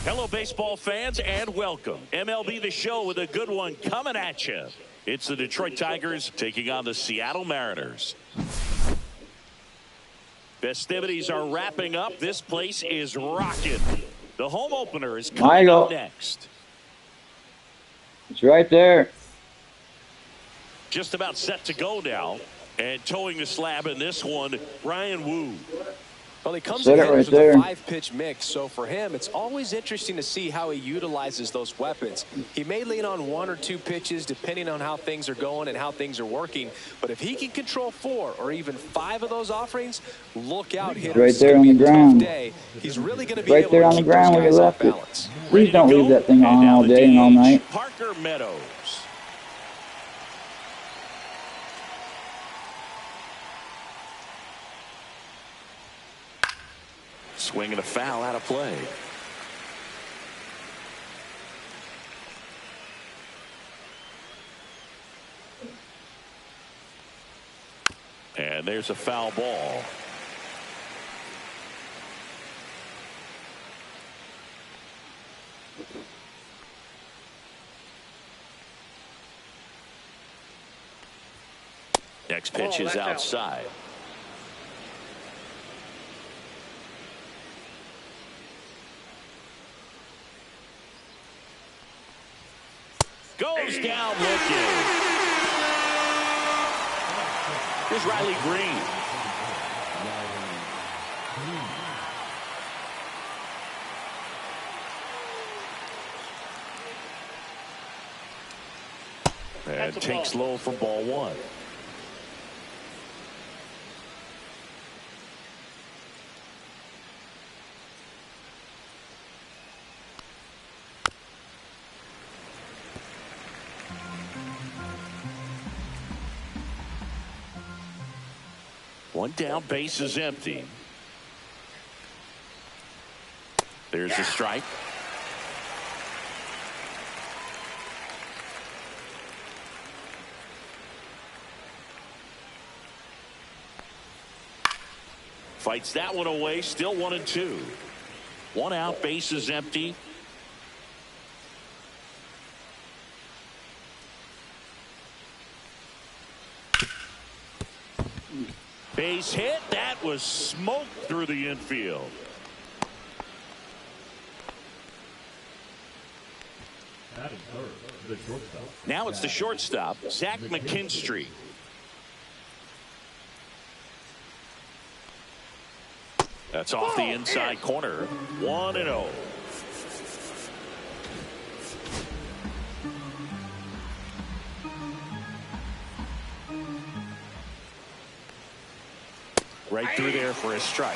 Hello, baseball fans, and welcome. MLB The Show with a good one coming at you. It's the Detroit Tigers taking on the Seattle Mariners. Festivities are wrapping up. This place is rocking. The home opener is coming up next. It's right there. Just about set to go now. And towing the slab in this one, Ryan Wu. Well, he comes in with a 5-pitch mix, so for him, it's always interesting to see how he utilizes those weapons. He may lean on 1 or 2 pitches depending on how things are going and how things are working, but if he can control 4 or even 5 of those offerings, look out, hitters. Right there on the ground. He's really going to be right able there to on the keep ground where you left it. Please don't leave that thing on all day and all night. Parker Meadows. Swinging a foul out of play. And there's a foul ball. Next pitch is outside. Goes down looking. Here's Riley Green. And takes low for ball 1. One down, base is empty. There's a strike. Fights that one away, still 1-2. 1 out, base is empty. Base hit. That was smoked through the infield. Now it's the shortstop, Zach McKinstry. That's off the inside corner. 1-0. Right through there for a strike.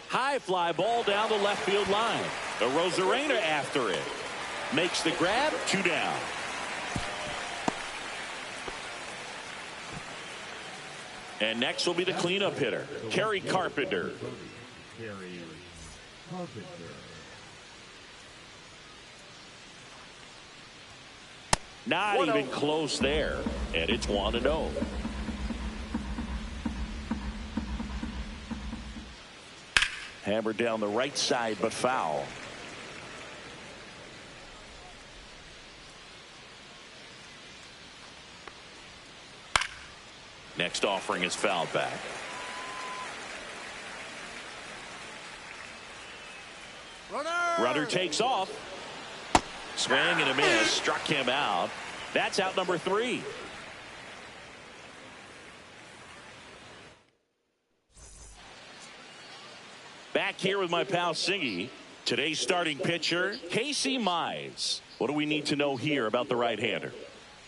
High fly ball down the left field line. The Rosarena after it. Makes the grab, 2 down. And next will be the cleanup hitter, Kerry Carpenter. Not even close there, and it's 1-0. Hammered down the right side, but foul. Next offering is fouled back. Runner takes off. Swing and a miss. Struck him out. That's out number 3. Back here with my pal Singy. Today's starting pitcher, Casey Mize. What do we need to know here about the right-hander?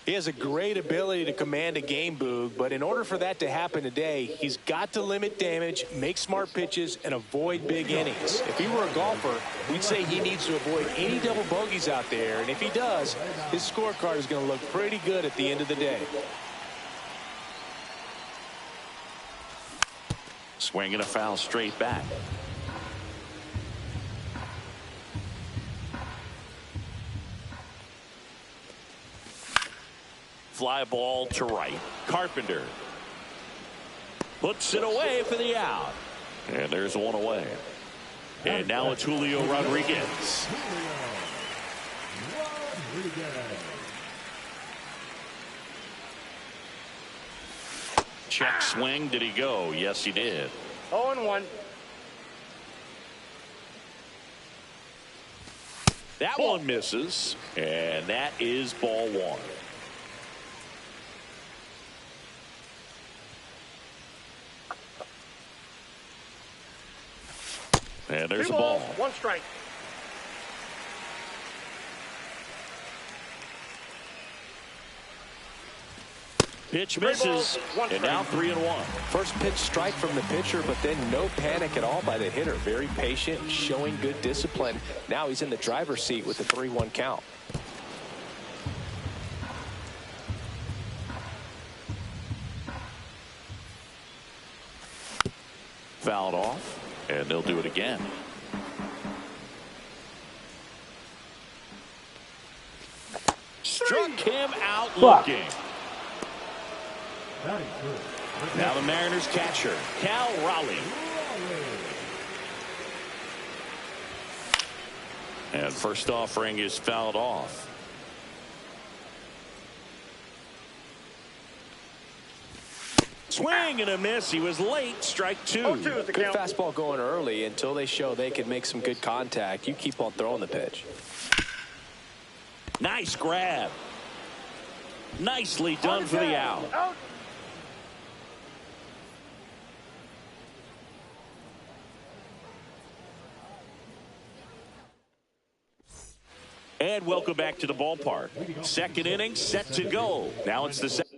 He has a great ability to command a game, Boog, but in order for that to happen today, he's got to limit damage, make smart pitches, and avoid big innings. If he were a golfer, we'd say he needs to avoid any double bogeys out there, and if he does, his scorecard is going to look pretty good at the end of the day. Swinging a foul straight back. Fly ball to right. Carpenter Puts it away for the out. And there's one away. And now it's Julio Rodriguez. Check swing. Did he go? Yes, he did. 0-1. That one misses. And that is ball one. And there's a ball. 1 strike. Pitch misses, and now 3-1. First pitch strike from the pitcher, but then no panic at all by the hitter. Very patient, showing good discipline. Now he's in the driver's seat with the 3-1 count. Fouled off, and they'll do it again. Struck him out looking. Now the Mariners catcher, Cal Raleigh. And first offering is fouled off. Swing and a miss. He was late. Strike 2. Good fastball going early until they show they can make some good contact. You keep on throwing the pitch. Nice grab. Nicely done for the out. And welcome back to the ballpark. Second inning set to go. Now it's the second.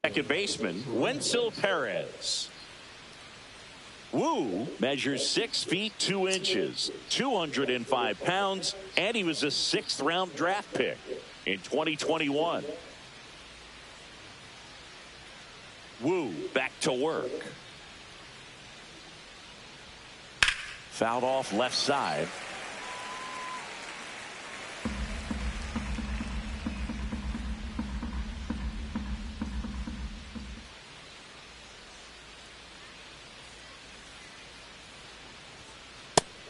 Second baseman, Wenzel Perez. Wu measures 6 feet 2 inches, 205 pounds, and he was a 6th round draft pick in 2021. Wu back to work. Fouled off left side.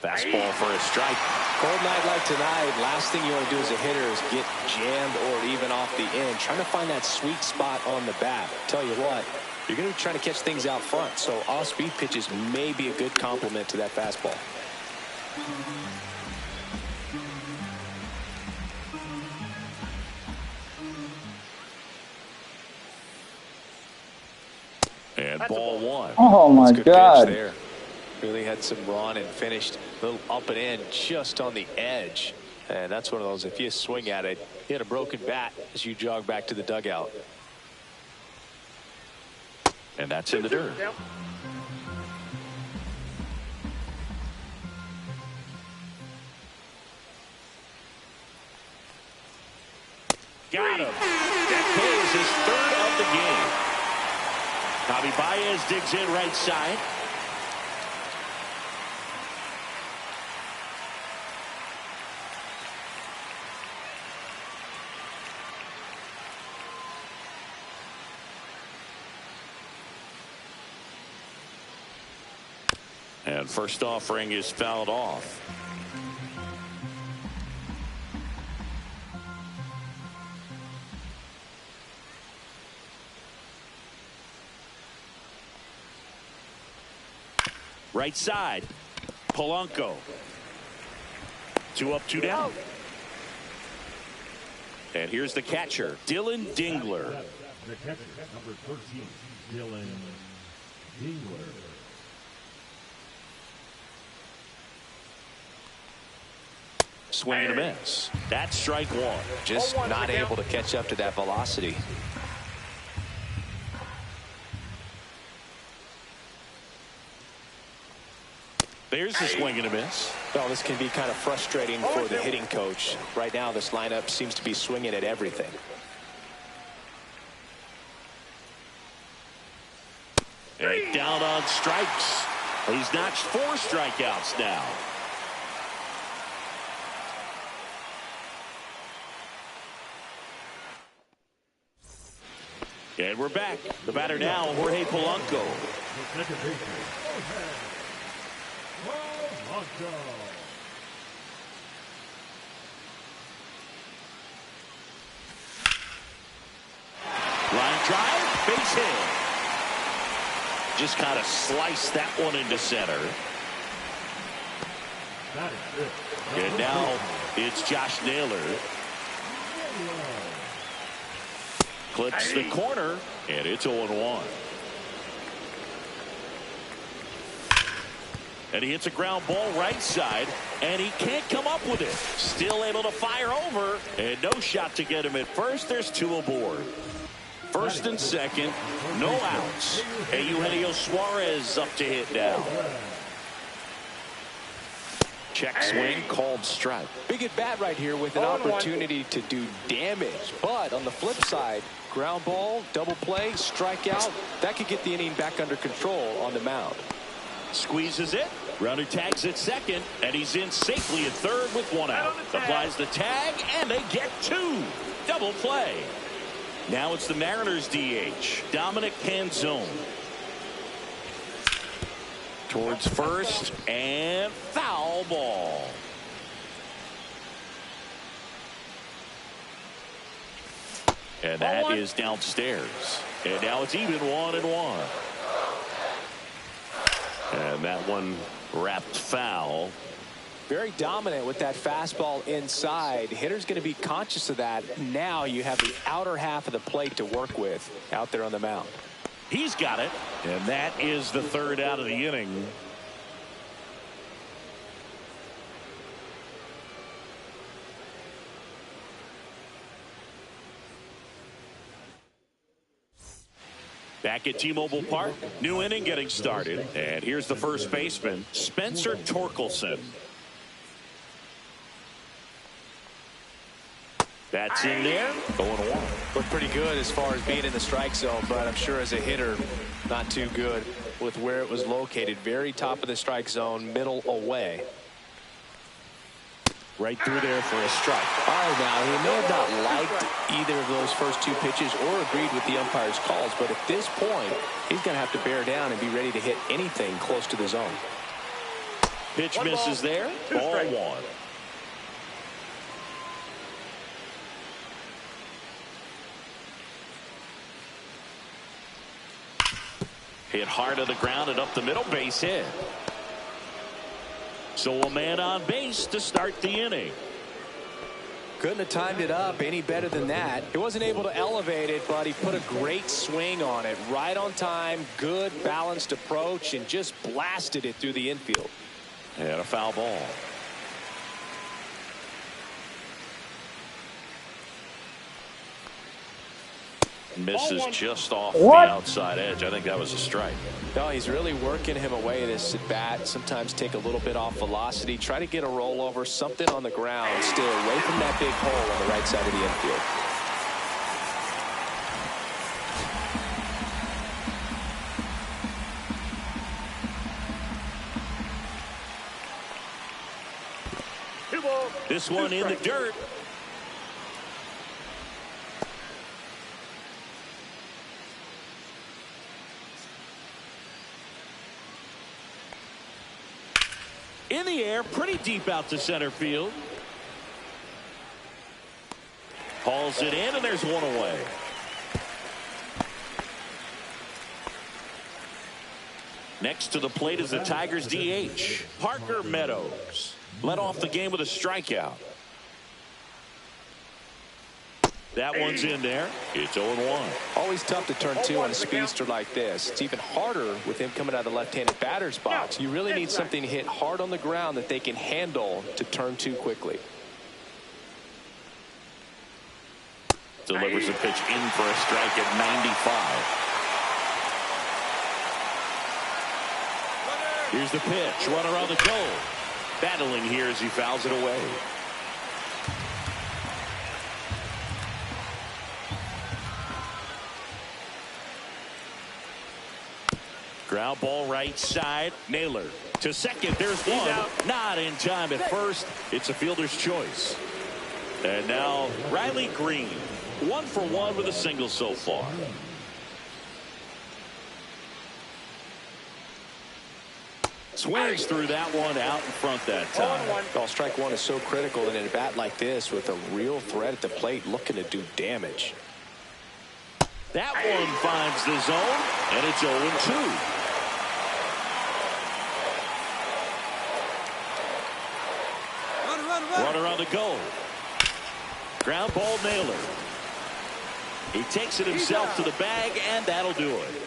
Fastball for a strike. Cold night like tonight, last thing you want to do as a hitter is get jammed or even off the end. Trying to find that sweet spot on the bat. Tell you what, you're going to be trying to catch things out front, so off-speed pitches may be a good complement to that fastball. And ball one. Oh, my God. There. Really had some run and finished a little up and in just on the edge. And that's one of those, if you swing at it, you hit a broken bat as you jog back to the dugout. And that's in the dirt. Got him. That is his 3rd of the game. Javi Baez digs in right side. And first offering is fouled off. Right side. Polanco. 2 up, 2 down. And here's the catcher, Dylan Dingler. The catcher, number 13, Dylan Dingler. Swing and a miss. That's strike one. Just not able to catch up to that velocity. There's the swing and a miss. Well, this can be kind of frustrating for the hitting coach. Right now, this lineup seems to be swinging at everything. And down on strikes. He's notched 4 strikeouts now. And we're back. The batter now, Jorge Polanco. Line drive, base hit. Just kind of sliced that one into center. And now it's Josh Naylor. Clips the corner, and it's 0-1. And he hits a ground ball right side, and he can't come up with it. Still able to fire over, and no shot to get him at first. There's 2 aboard. First and second, no outs. And Eugenio Suarez up to hit now. Check swing, called strike. Big at bat right here with an opportunity to do damage. But on the flip side, ground ball, double play, strikeout, that could get the inning back under control on the mound. Squeezes it. Runner tags at second, and he's in safely at third with 1 out. Applies the tag, and they get 2. Double play. Now it's the Mariners DH, Dominic Canzone. Towards first, and foul ball. And that is downstairs. And now it's even 1-1. And that one wrapped foul. Very dominant with that fastball inside. Hitter's going to be conscious of that. Now you have the outer half of the plate to work with out there on the mound. He's got it. And that is the 3rd out of the inning. Back at T-Mobile Park, new inning getting started. And here's the first baseman, Spencer Torkelson. That's in there. 0-1. Looked pretty good as far as being in the strike zone, but I'm sure as a hitter, not too good with where it was located. Very top of the strike zone, middle away. Right through there for a strike. All right, now, he may have not liked either of those first 2 pitches or agreed with the umpire's calls, but at this point, he's going to have to bear down and be ready to hit anything close to the zone. Pitch misses there. Ball 1. Hit hard to the ground and up the middle, base hit. So a man on base to start the inning. Couldn't have timed it up any better than that. He wasn't able to elevate it, but he put a great swing on it. Right on time, good balanced approach, and just blasted it through the infield. And a foul ball. Misses just off the outside edge. I think that was a strike. No, he's really working him away this at bat. Sometimes take a little bit off velocity. Try to get a rollover, something on the ground. Still away from that big hole on the right side of the infield. This one in the dirt. In the air, pretty deep out to center field. Hauls it in, and there's 1 away. Next to the plate is the Tigers DH, Parker Meadows. Led off the game with a strikeout. That one's in there. It's 0-1. Always tough to turn two on a speedster like this. It's even harder with him coming out of the left-handed batter's box. You really need something to hit hard on the ground that they can handle to turn two quickly. Delivers a pitch in for a strike at 95. Here's the pitch. Runner on the goal. Battling here as he fouls it away. Ground ball right side. Naylor to second. There's one. Not in time at first. It's a fielder's choice. And now Riley Green. 1 for 1 with a single so far. Swings through that one out in front that time. Well, strike one is so critical in a bat like this with a real threat at the plate looking to do damage. That one finds the zone, and it's 0-2. Runner on the goal. Ground ball Naylor. He takes it himself to the bag, and that'll do it.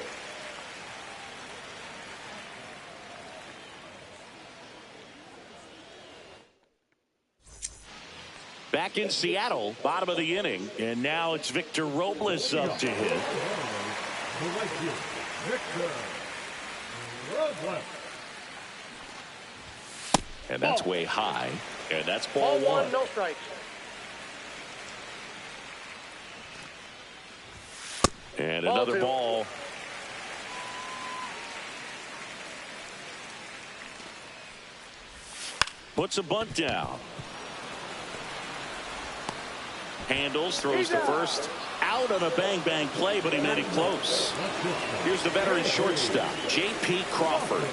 Back in Seattle, bottom of the inning, and now it's Victor Robles up to hit. And that's way high, and that's ball one. No strikes. And another ball. Puts a bunt down. Handles, throws to first. Out on a bang-bang play, but he made it close. Here's the veteran shortstop, J.P. Crawford.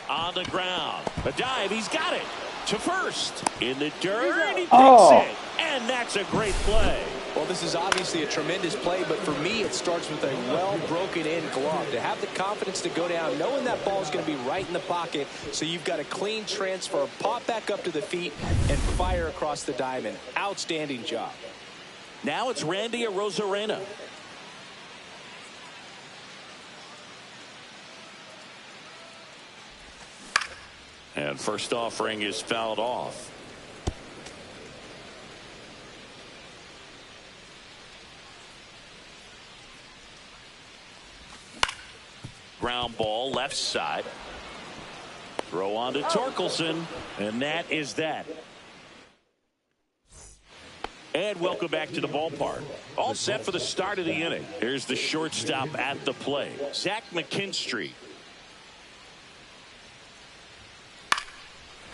On the ground. A dive. He's got it. To first. In the dirt. He picks it. And that's a great play. Well, this is obviously a tremendous play, but for me, it starts with a well broken in glove. To have the confidence to go down, knowing that ball is going to be right in the pocket, so you've got a clean transfer, pop back up to the feet, and fire across the diamond. Outstanding job. Now it's Randy Arozarena. And first offering is fouled off. Ground ball left side. Throw on to Torkelson, and that is that. And welcome back to the ballpark. All set for the start of the inning. Here's the shortstop at the plate, Zach McKinstry.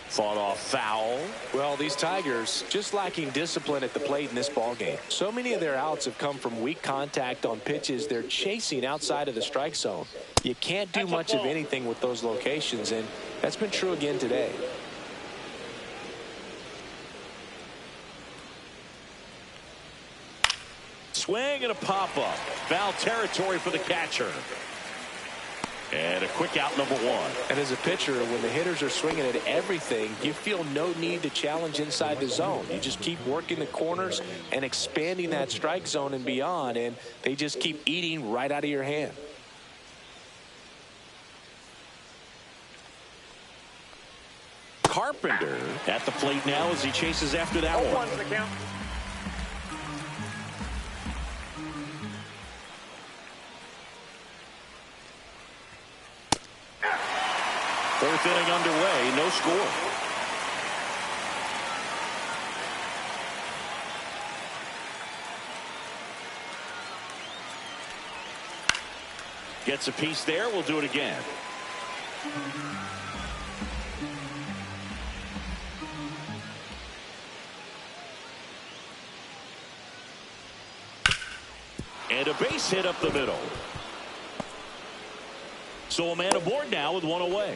Fought off foul. Well, these Tigers just lacking discipline at the plate in this ball game. So many of their outs have come from weak contact on pitches they're chasing outside of the strike zone. You can't do much of anything with those locations, and that's been true again today. Swing and a pop-up. Foul territory for the catcher. And a quick out, number one. And as a pitcher, when the hitters are swinging at everything, you feel no need to challenge inside the zone. You just keep working the corners and expanding that strike zone and beyond, and they just keep eating right out of your hand. Carpenter at the plate now as he chases after that one. The count. Fourth inning underway, no score. Gets a piece there. We'll do it again. And a base hit up the middle. So a man aboard now with one away.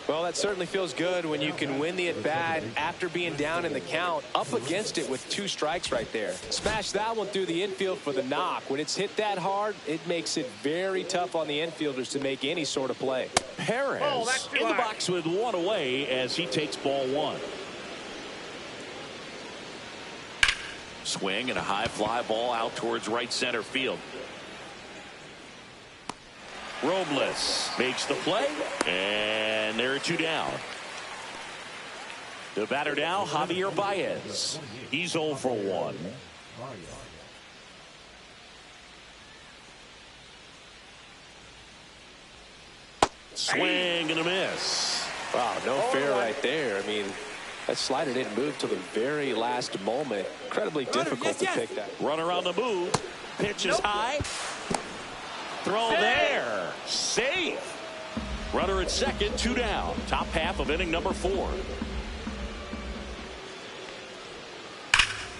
Well, that certainly feels good when you can win the at-bat after being down in the count, up against it with 2 strikes right there. Smash that one through the infield for the knock. When it's hit that hard, it makes it very tough on the infielders to make any sort of play. Perez in the box with 1 away as he takes ball 1. Swing and a high fly ball out towards right center field. Robles makes the play, and there are 2 down. The batter now, Javier Baez. He's 0 for 1. Swing and a miss. Wow, no fair right there. I mean, that slider didn't move till the very last moment. Incredibly difficult to pick that. Runner on the move. Pitch is high. Throw there. Safe. Runner at second, 2 down. Top half of inning number 4.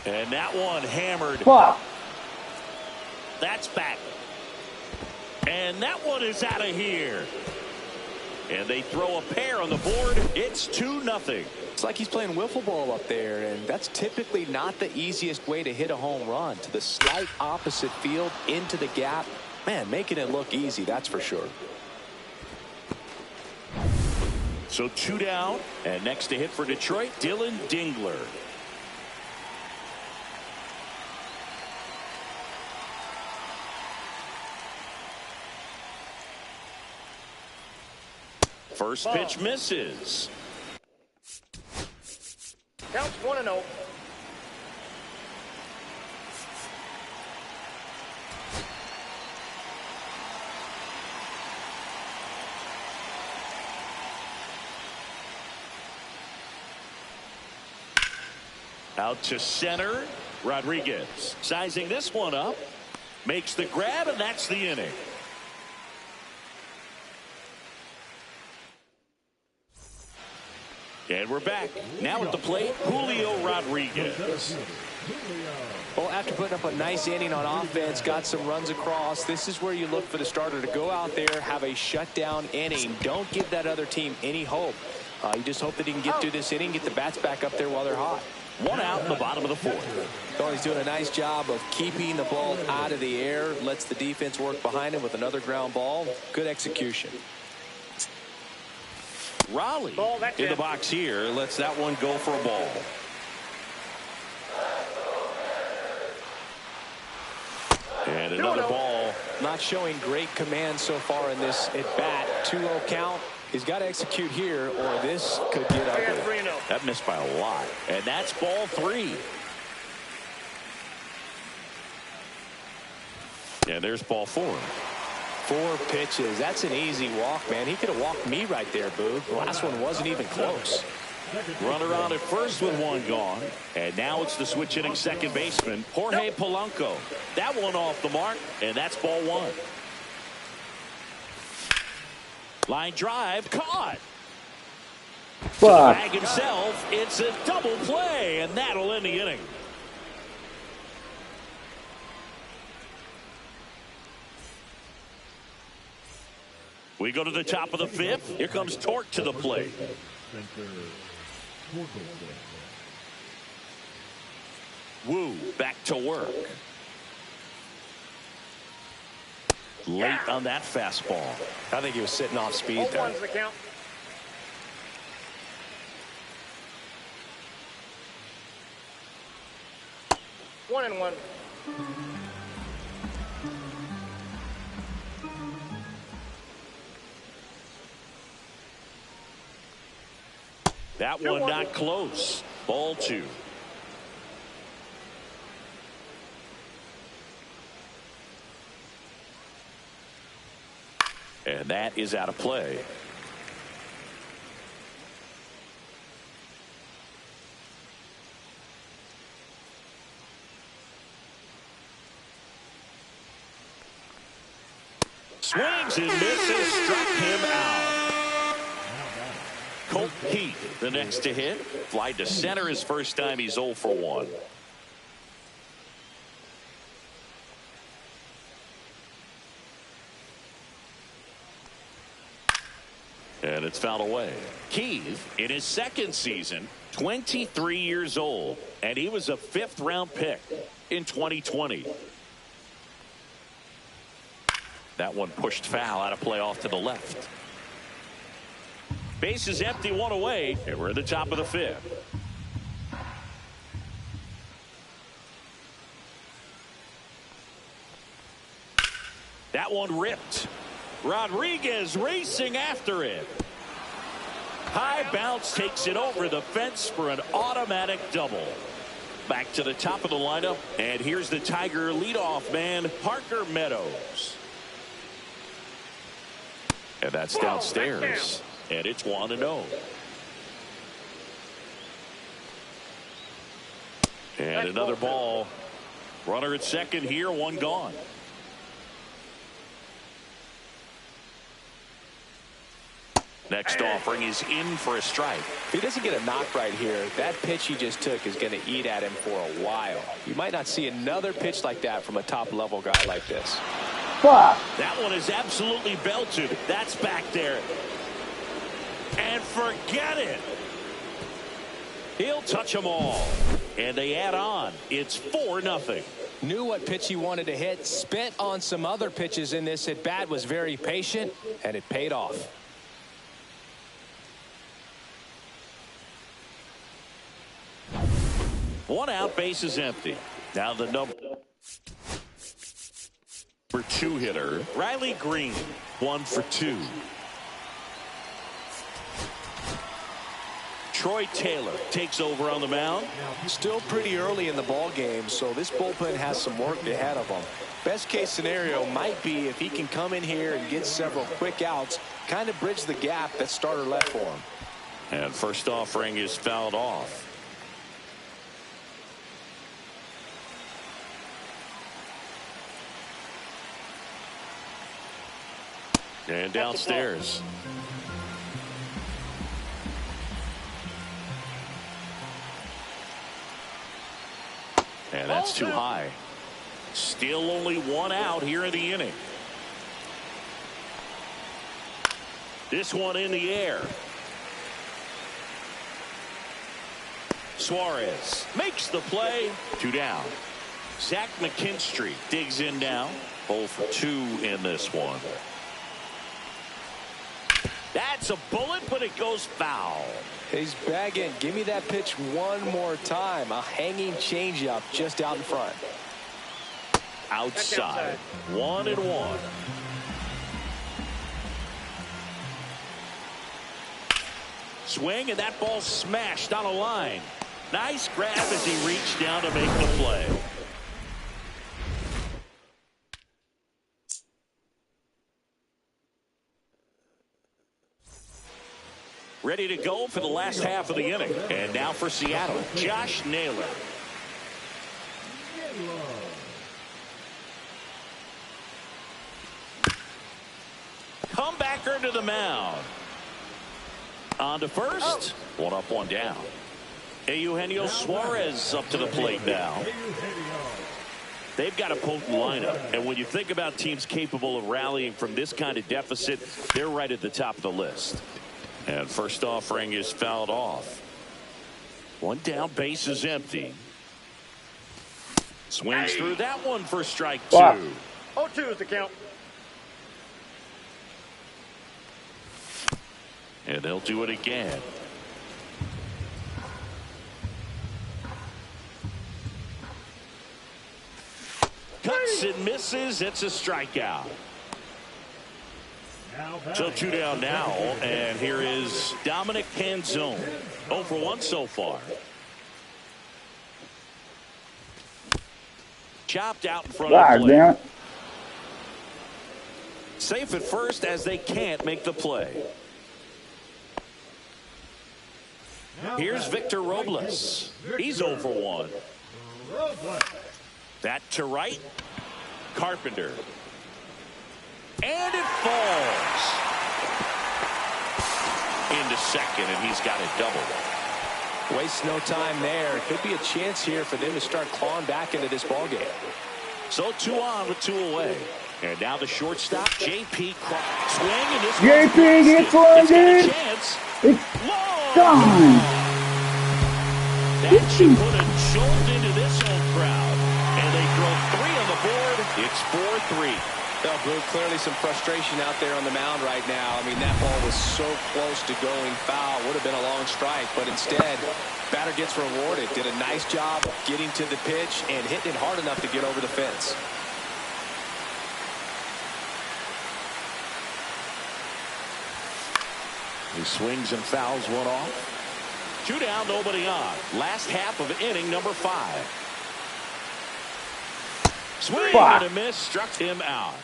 And that one hammered. Wow. That's back. And that one is out of here. And they throw a pair on the board. It's 2-0. It's like he's playing wiffle ball up there, and that's typically not the easiest way to hit a home run. To the slight opposite field, into the gap. Man, making it look easy, that's for sure. So 2 down, and next to hit for Detroit, Dylan Dingler. First pitch misses. Counts 1-0. Out to center. Rodriguez sizing this one up. Makes the grab, and that's the inning. And we're back. Now at the plate, Julio Rodriguez. Well, after putting up a nice inning on offense, got some runs across, this is where you look for the starter to go out there, have a shutdown inning. Don't give that other team any hope. You just hope that he can get through this inning, get the bats back up there while they're hot. 1 out in the bottom of the 4th. Well, he's doing a nice job of keeping the ball out of the air, lets the defense work behind him with another ground ball. Good execution. Raleigh in the box here lets that one go for a ball. And another ball. Not showing great command so far in this at bat. 2-0 count. He's got to execute here, or this could get ugly. That missed by a lot. And that's ball 3. And there's ball 4. 4 pitches. That's an easy walk, man. He could have walked me right there, Boo. The last one wasn't even close. Runner on at first with 1 gone. And now it's the switch hitting second baseman, Jorge Polanco. That one off the mark, and that's ball 1. Line drive, caught. To the bag himself, it's a double play, and that'll end the inning. We go to the top of the 5th. Here comes Torque to the plate. Wu back to work. Late on that fastball. I think he was sitting off speed there. 0-1's the count. One and one. That one not close. Ball 2. And that is out of play. Swings and misses, struck him out. Colt Heat, the next to hit. Fly to center his first time. He's 0 for 1. And it's fouled away. Keith, in his second season, 23 years old, and he was a 5th-round pick in 2020. That one pushed foul out of play off to the left. Base is empty, one away, and we're at the top of the 5th. That one ripped. Rodriguez racing after it. High bounce takes it over the fence for an automatic double. Back to the top of the lineup, and here's the Tiger leadoff man, Parker Meadows. And that's downstairs, and it's 1-0. And another ball. Runner at second here, one gone. Next offering is in for a strike. If he doesn't get a knock right here, that pitch he just took is going to eat at him for a while. You might not see another pitch like that from a top-level guy like this. Fuck. That one is absolutely belted. That's back there. And forget it. He'll touch them all. And they add on. It's 4-0. Knew what pitch he wanted to hit. Spent on some other pitches in this at-bat. Was very patient, and it paid off. One out, base is empty. Now the number 2 hitter, Riley Green, 1 for 2. Troy Taylor takes over on the mound. Still pretty early in the ball game, so this bullpen has some work ahead of him. Best case scenario might be if he can come in here and get several quick outs, kind of bridge the gap that starter left for him. And first offering is fouled off. And downstairs. And that's too high. Still only one out here in the inning. This one in the air. Suarez makes the play. 2 down. Zach McKinstry digs in now. 0 for 2 in this one. That's a bullet, but it goes foul. He's bagging. Give me that pitch one more time. A hanging changeup just out in front. Outside. 1-1. Swing, and that ball smashed on a line. Nice grab as he reached down to make the play. Ready to go for the last half of the inning. And now for Seattle, Josh Naylor. Comebacker to the mound. On to first. 1 up, 1 down. Eugenio Suarez up to the plate now. They've got a potent lineup. And when you think about teams capable of rallying from this kind of deficit, they're right at the top of the list. And first offering is fouled off. 1 down, base is empty. Swings through that one for strike 2. 0-2 is the count. And they'll do it again. Cuts and misses. It's a strikeout. So 2 down now, and here is Dominic Canzone. 0 for 1 so far. Chopped out in front of the plate. Damn it. Safe at first as they can't make the play. Here's Victor Robles. He's 0 for 1. That to right. Carpenter. And it falls into second, and he's got it double. Waste no time there. Could be a chance here for them to start clawing back into this ballgame. So 2 on with 2 away. And now the shortstop, J.P. swing, and this JP gets one, dude. It's gone. That should put a jolt into this home crowd. And they throw 3 on the board. It's 4-3. Well, Blue, clearly some frustration out there on the mound right now. I mean, that ball was so close to going foul. Would have been a long strike, but instead, batter gets rewarded. Did a nice job getting to the pitch and hitting it hard enough to get over the fence. He swings and fouls one off. 2 down, nobody on. Last half of inning number 5. Swing and a miss, struck him out.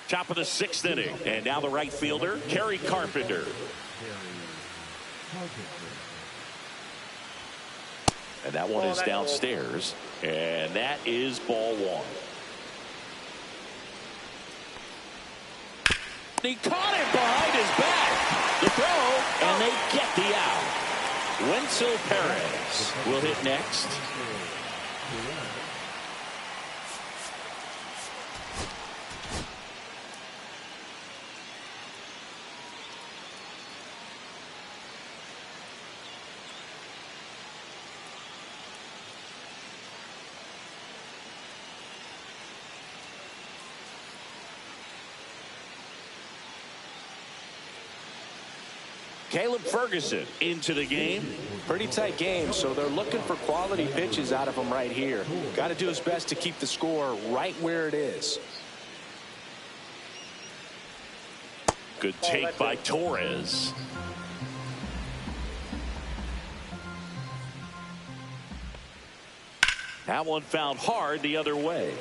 Top of the 6th inning, and now the right fielder, Kerry Carpenter. And that one is downstairs, and that is ball 1. He caught it behind his back. The throw, and they get the out. Wenzel Perez will hit next. Caleb Ferguson into the game. Pretty tight game, so they're looking for quality pitches out of him right here. Got to do his best to keep the score right where it is. Good take by Torres. That one found hard the other way.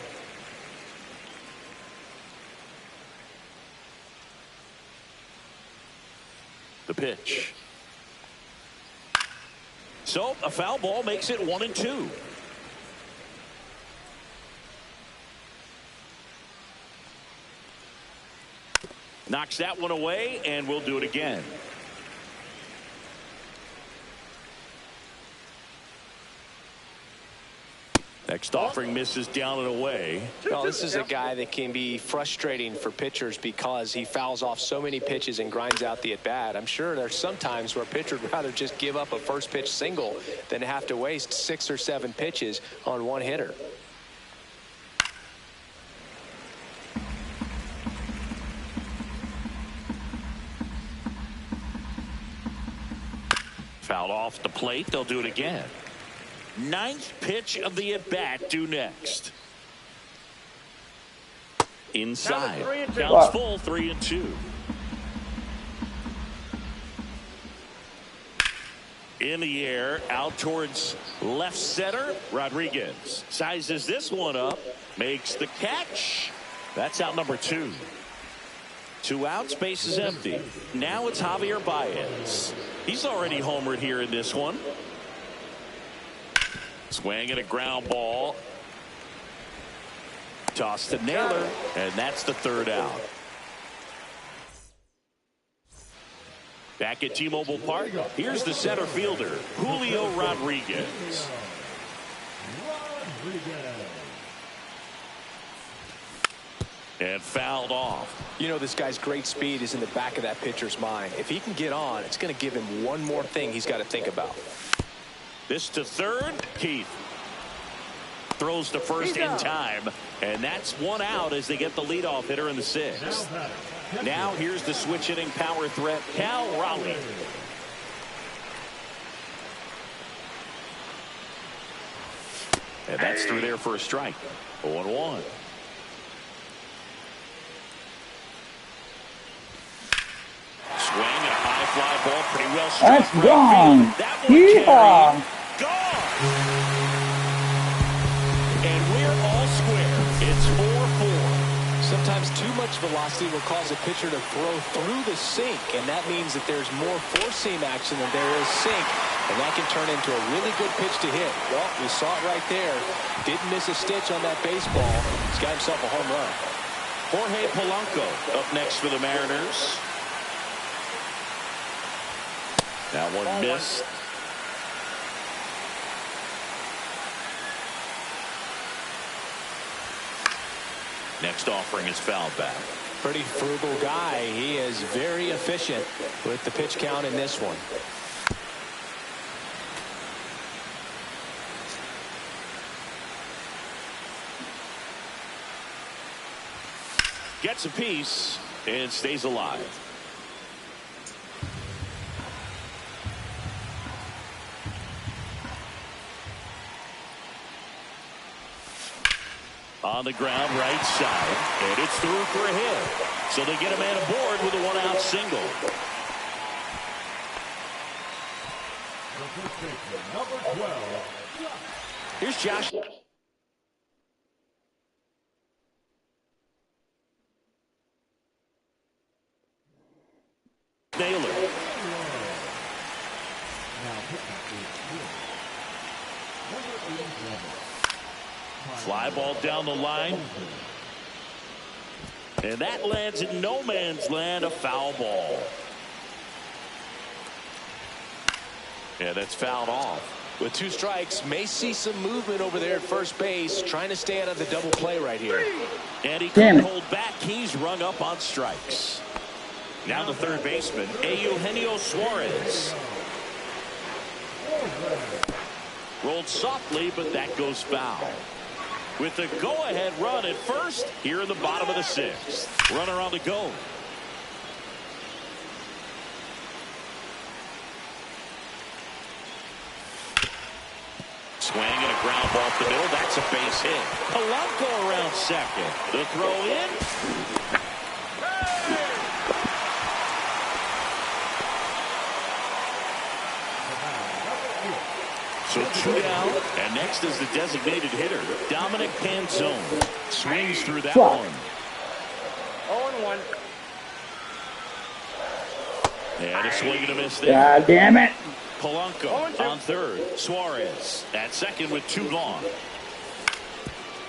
The pitch. So a foul ball makes it 1-2. Knocks that one away, and we'll do it again. Next offering misses down and away. Well, this is a guy that can be frustrating for pitchers because he fouls off so many pitches and grinds out the at-bat. I'm sure there's some times where a pitcher would rather just give up a first pitch single than have to waste 6 or 7 pitches on one hitter. Fouled off the plate. They'll do it again. 9th pitch of the at-bat due next. Inside. Counts full, 3-2. In the air, out towards left center. Rodriguez sizes this one up, makes the catch. That's out number 2. 2 outs, base is empty. Now it's Javier Baez. He's already homered here in this one. Swing and a ground ball. Toss to Naylor, and that's the 3rd out. Back at T-Mobile Park, here's the center fielder, Julio Rodriguez. And fouled off. You know, this guy's great speed is in the back of that pitcher's mind. If he can get on, it's going to give him one more thing he's got to think about. This to 3rd, Keith. Throws to first in time, and that's 1 out as they get the leadoff hitter in the 6th. Now here's the switch hitting power threat, Cal Raleigh. And that's through there for a strike. 0-1. Swing and a high fly ball, pretty well struck. That's gone. That one Yeehaw. Gone. And we're all square. It's 4-4. Sometimes too much velocity will cause a pitcher to throw through the sink, and that means that there's more four-seam action than there is sink, and that can turn into a really good pitch to hit. Well, we saw it right there. Didn't miss a stitch on that baseball. He's got himself a home run. Jorge Polanco up next for the Mariners. That one missed. Next offering is fouled back. Pretty frugal guy. He is very efficient with the pitch count in this one. Gets a piece and stays alive. On the ground, right side, and it's through for a hit. So they get a man aboard with a one-out single. Number 12. Here's Josh. Naylor. Fly ball down the line. And that lands in no man's land, a foul ball. Yeah, that's fouled off. With 2 strikes, may see some movement over there at first base, trying to stay out of the double play right here. And he couldn't hold back. He's rung up on strikes. Now the third baseman, Eugenio Suarez. Rolled softly, but that goes foul. With the go-ahead run at first, here in the bottom of the 6th. Runner on the go. Swing and a ground ball up the middle. That's a base hit. Polanco around second. The throw in. So 2 down, and next is the designated hitter, Dominic Panzone. Swings through that one. 0-1. And a swing and a miss there. God damn it. Polanco on third. Suarez at second with 2 gone.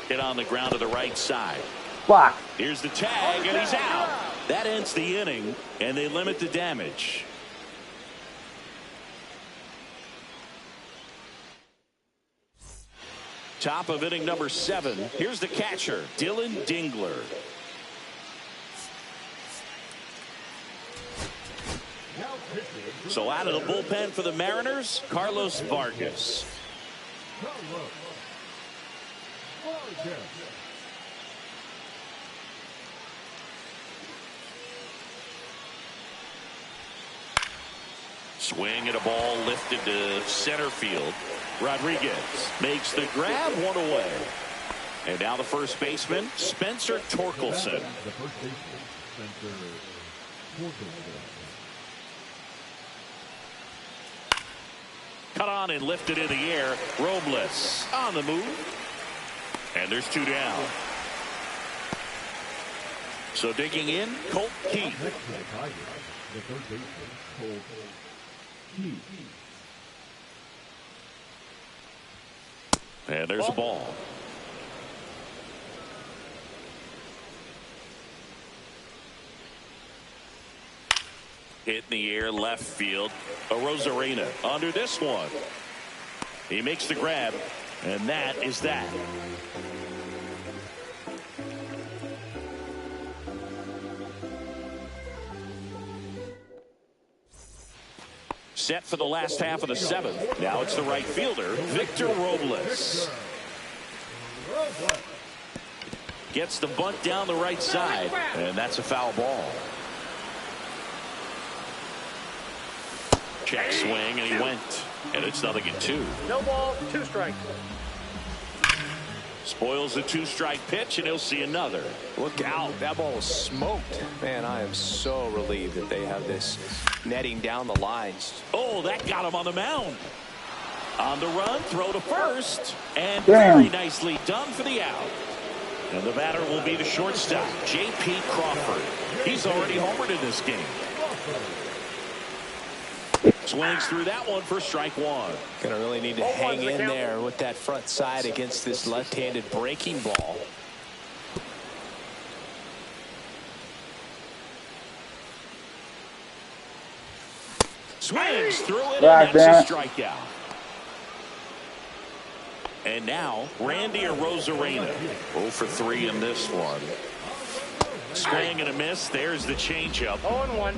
Hit on the ground to the right side. Fuck. Here's the tag, and he's out. That ends the inning, and they limit the damage. Top of inning number 7. Here's the catcher, Dylan Dingler. So out of the bullpen for the Mariners, Carlos Vargas. Swing and a ball lifted to center field. Rodriguez makes the grab, 1 away. And now the first baseman, Spencer Torkelson. The first baseman, Spencer Torkelson. Cut on and lifted in the air. Robles on the move. And there's 2 down. So digging in, Colt Keith. Next to the Tigers, the third baseman, Colt Keith. And there's a ball. Hit in the air, left field. Arozarena under this one. He makes the grab, and that is that. Set for the last half of the 7th. Now it's the right fielder, Victor Robles. Gets the bunt down the right side, and that's a foul ball. Check swing, and he went. And it's 0-2. No ball, 2 strikes. Spoils the 2-strike pitch, and he'll see another. Look out. That ball was smoked. Man, I am so relieved that they have this netting down the lines. Oh, that got him on the mound. On the run, throw to first. And Damn. very nicely done for the out. And the batter will be the shortstop, J.P. Crawford. He's already homered in this game. Swings through that one for strike 1. Gonna really need to hang in there with that front side against this left-handed breaking ball. Swings through it, God and that's a damn it. strikeout. And now, Randy Arozarena. 0 for 3 in this one. Swing and a miss. There's the changeup. 0-1.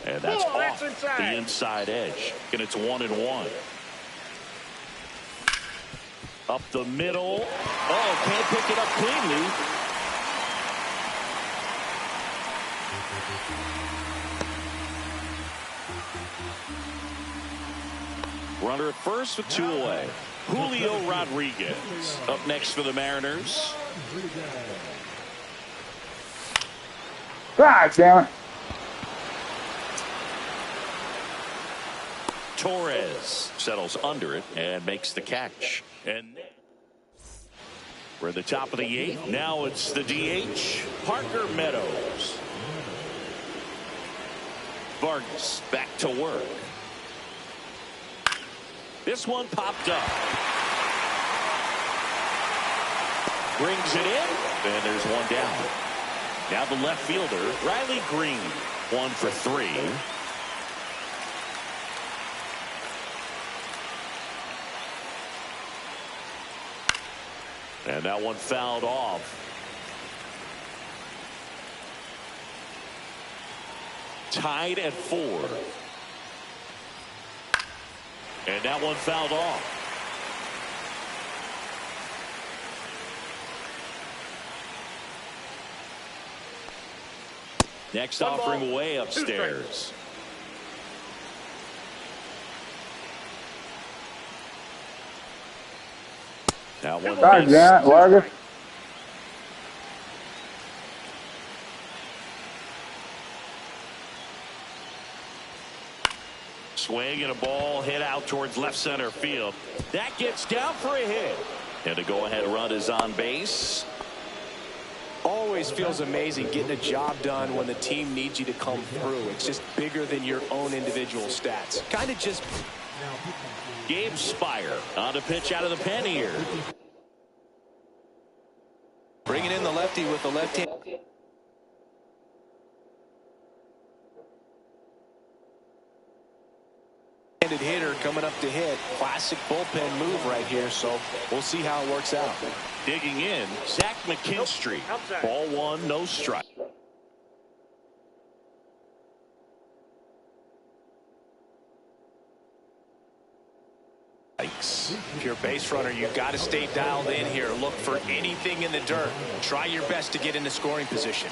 And that's Oh, off that's inside. the inside edge. And it's 1-1. Up the middle. Oh, can't pick it up cleanly. Runner at first with 2 away. Julio Rodriguez up next for the Mariners. God damn it. Torres settles under it and makes the catch. And we're at the top of the 8th. Now it's the DH, Parker Meadows. Vargas back to work. This one popped up. Brings it in, and there's one down. Now the left fielder, Riley Green, 1 for 3. And that one fouled off. Tied at 4. And that one fouled off. Next offering way upstairs. Now one God damn it, Vargas. Swing and a ball hit out towards left center field. That gets down for a hit. And a go-ahead run is on base. Always feels amazing getting a job done when the team needs you to come through. It's just bigger than your own individual stats. Kind of just... Gabe Spire on a pitch out of the pen here. Bringing in the lefty with the left hand. Hitter coming up to hit. Classic bullpen move right here, so we'll see how it works out. Digging in, Zach McKinstry. Ball 1, no strike. If you're a base runner, you've got to stay dialed in here. Look for anything in the dirt. Try your best to get into scoring position.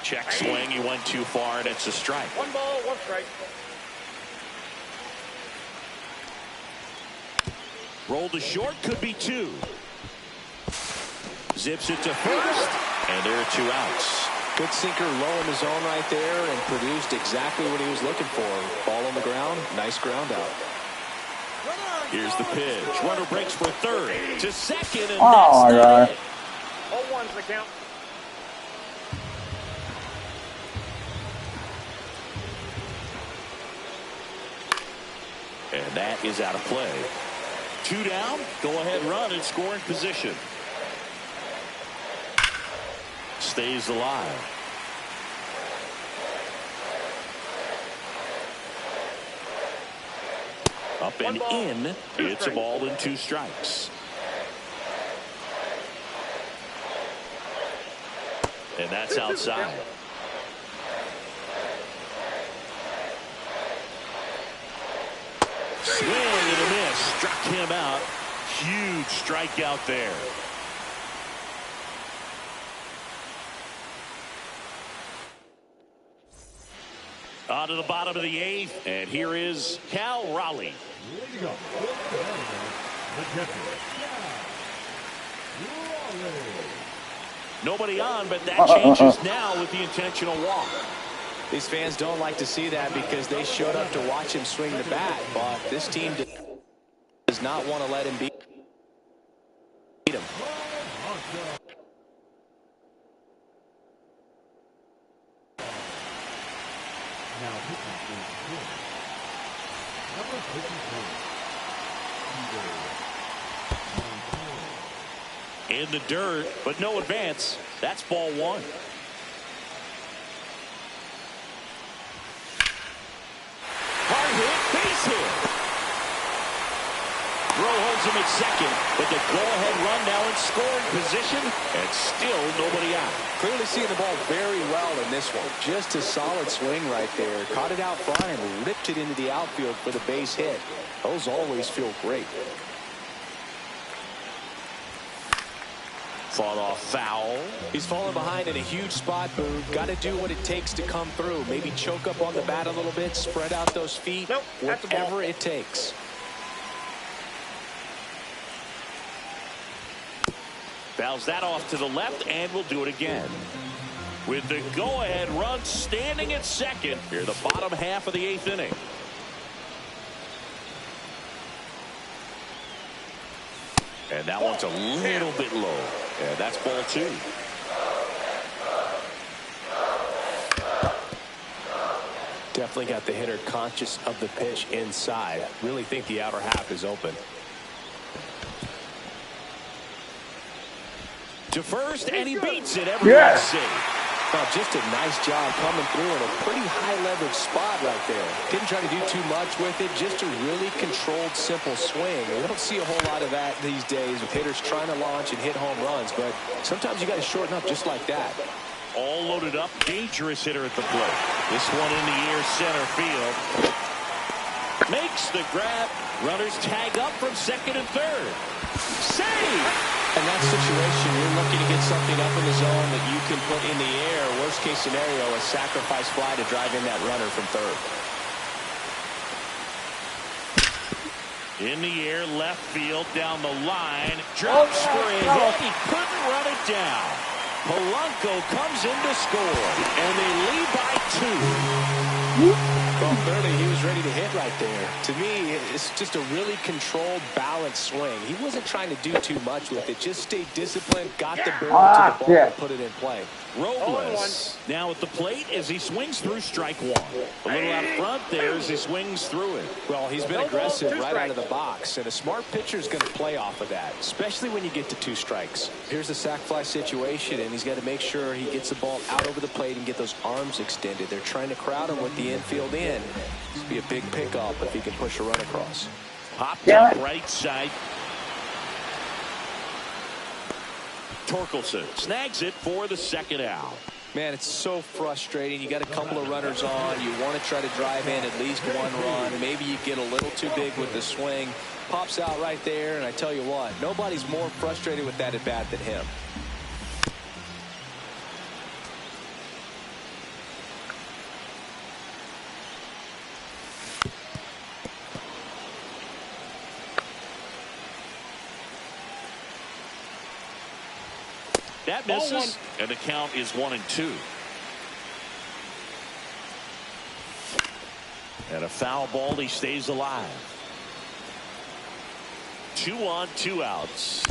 Check swing, he went too far, and it's a strike. 1 ball, 1 strike. Roll to short, could be 2. Zips it to first, and there are 2 outs. Good sinker low in the zone right there and produced exactly what he was looking for. Ball on the ground, nice ground out. Here's the pitch. Runner breaks for third to second, and Oh my God. 0-1's the count. And that is out of play. 2 down, go ahead run in scoring position. Stays alive. Up and in. It's a ball and 2 strikes. And that's outside. Swing and a miss. Struck him out. Huge strikeout there. On to the bottom of the 8th, and here is Cal Raleigh. Nobody on, but that changes now with the intentional walk. These fans don't like to see that because they showed up to watch him swing the bat, but this team does not want to let him beat him. In the dirt, but no advance. That's ball one. Hard hit, base hit. Throw holds him at second, but the go-ahead run now in scoring position, and still nobody out. Clearly seeing the ball very well in this one. Just a solid swing right there. Caught it out front and ripped it into the outfield for the base hit. Those always feel great. Fought off foul. He's fallen behind in a huge spot, Boog. Got to do what it takes to come through. Maybe choke up on the bat a little bit, spread out those feet, Nope, that's a ball. whatever it takes. Fouls that off to the left, and we'll do it again. With the go-ahead run standing at second, here the bottom half of the 8th inning. And that one's a little bit low. Yeah, that's ball two. Definitely got the hitter conscious of the pitch inside. Really think the outer half is open. To first, and he beats it. Everyone's safe. Well, just a nice job coming through in a pretty high leverage spot right there. Didn't try to do too much with it. Just a really controlled, simple swing. We don't see a whole lot of that these days with hitters trying to launch and hit home runs. But sometimes you got to shorten up just like that. All loaded up. Dangerous hitter at the plate. This one in the air, center field. Makes the grab. Runners tag up from second and third. Save! In that situation, you're looking to get something up in the zone that you can put in the air. Worst case scenario, a sacrifice fly to drive in that runner from third. In the air, left field, down the line. Drops for a hit. He couldn't run it down. Polanco comes in to score, and they lead by 2. Well, clearly he was ready to hit right there. To me, it's just a really controlled, balanced swing. He wasn't trying to do too much with it. Just stayed disciplined, got the barrel to the ball, and put it in play. Robles now at the plate as he swings through strike one. A little out front there as he swings through it. Well, he's been aggressive right out of the box, and a smart pitcher is going to play off of that, especially when you get to 2 strikes. Here's the sac fly situation, and he's got to make sure he gets the ball out over the plate and get those arms extended. They're trying to crowd him with the infield in. This would be a big pickup if he can push a run across. Popped up right side. Torkelson snags it for the second out. Man, it's so frustrating. You got a couple of runners on. You want to try to drive in at least 1 run. Maybe you get a little too big with the swing. Pops out right there, and I tell you what, nobody's more frustrated with that at bat than him. That misses, and the count is 1-2. And a foul ball, he stays alive. 2 on, 2 outs.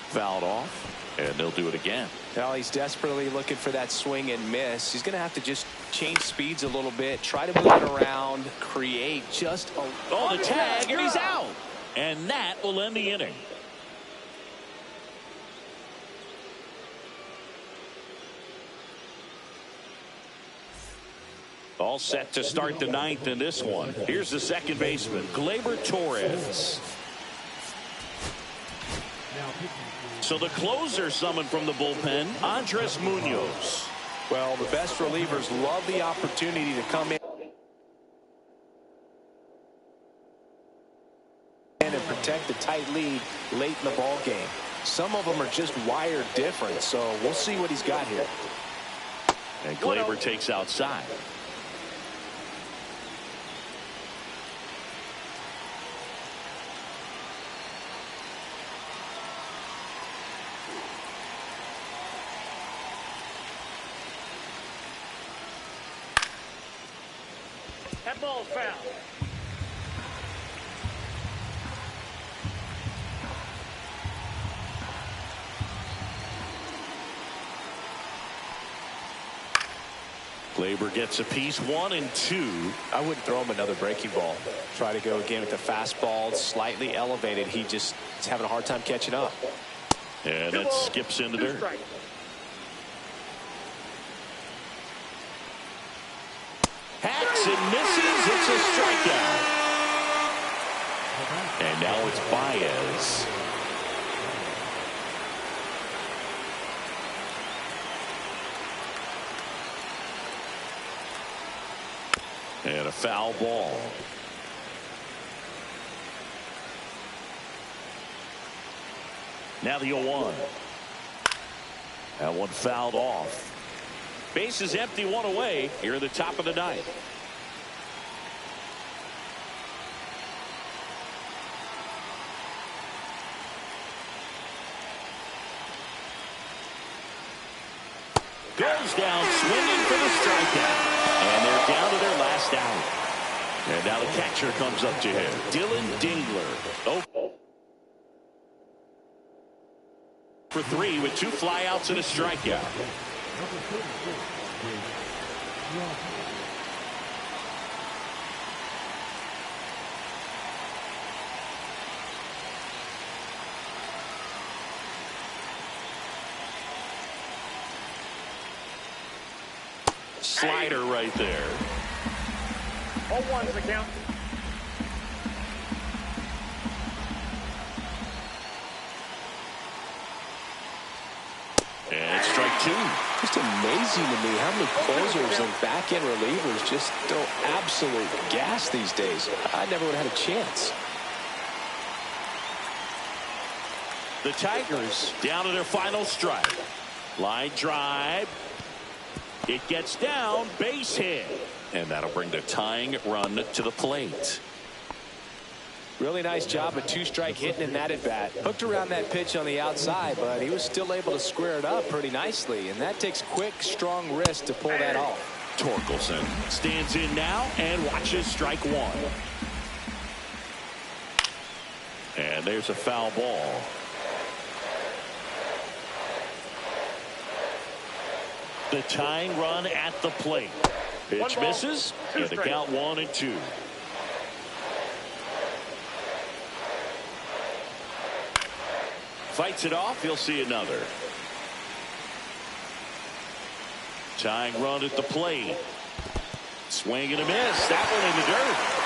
Fouled off, and they'll do it again. Well, he's desperately looking for that swing and miss. He's going to have to just change speeds a little bit, try to move it around, create just a... Oh, the tag, and he's out. And that will end the inning. All set to start the 9th in this one. Here's the second baseman, Gleyber Torres. So the closer summoned from the bullpen, Andres Munoz. Well, the best relievers love the opportunity to come in and protect the tight lead late in the ball game. Some of them are just wired different, so we'll see what he's got here. And Gleyber takes outside. That ball's foul. Gleyber gets a piece, 1 and 2. I wouldn't throw him another breaking ball. Try to go again with the fastball, slightly elevated. He just is having a hard time catching up. And that skips into dirt. Hacks and misses. It's a strikeout. And now it's Baez. And a foul ball. Now the 0-1. That one fouled off. Base is empty, one away here in the top of the ninth. Goes down swinging for the strikeout. And they're down to their last out. And now the catcher comes up to him. Dylan Dingler. Oh. For 3 with 2 flyouts and a strikeout. Slider right there. 0-1's the count. And it's strike 2. Just amazing to me how many closers and back-end relievers just throw absolute gas these days. I never would have had a chance. The Tigers down to their final strike. Line drive. It gets down, base hit. And that'll bring the tying run to the plate. Really nice job of 2-strike hitting in that at bat. Hooked around that pitch on the outside, but he was still able to square it up pretty nicely. And that takes quick, strong wrist to pull that off. Torkelson stands in now and watches strike 1. And there's a foul ball. The tying run at the plate. Pitch misses, and the count 1-2. Fights it off. He'll see another. Tying run at the plate. Swing and a miss. That one in the dirt.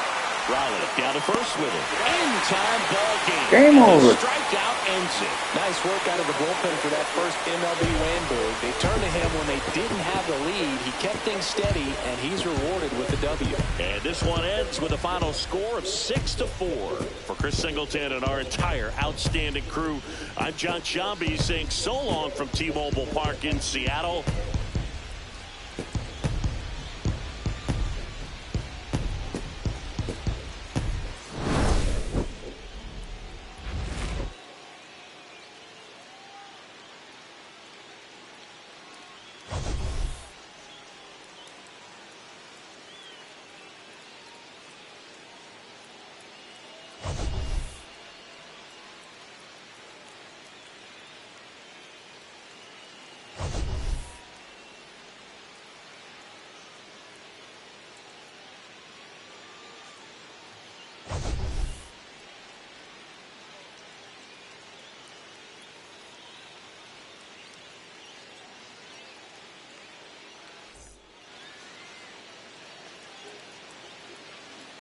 Raleigh down to first with it. In time ball game. Game over. Strikeout ends it. Nice work out of the bullpen for that first MLB win, Boog. They turned to him when they didn't have the lead. He kept things steady, and he's rewarded with the W. And this one ends with a final score of 6-4. For Chris Singleton and our entire outstanding crew, I'm John Shambi saying so long from T-Mobile Park in Seattle.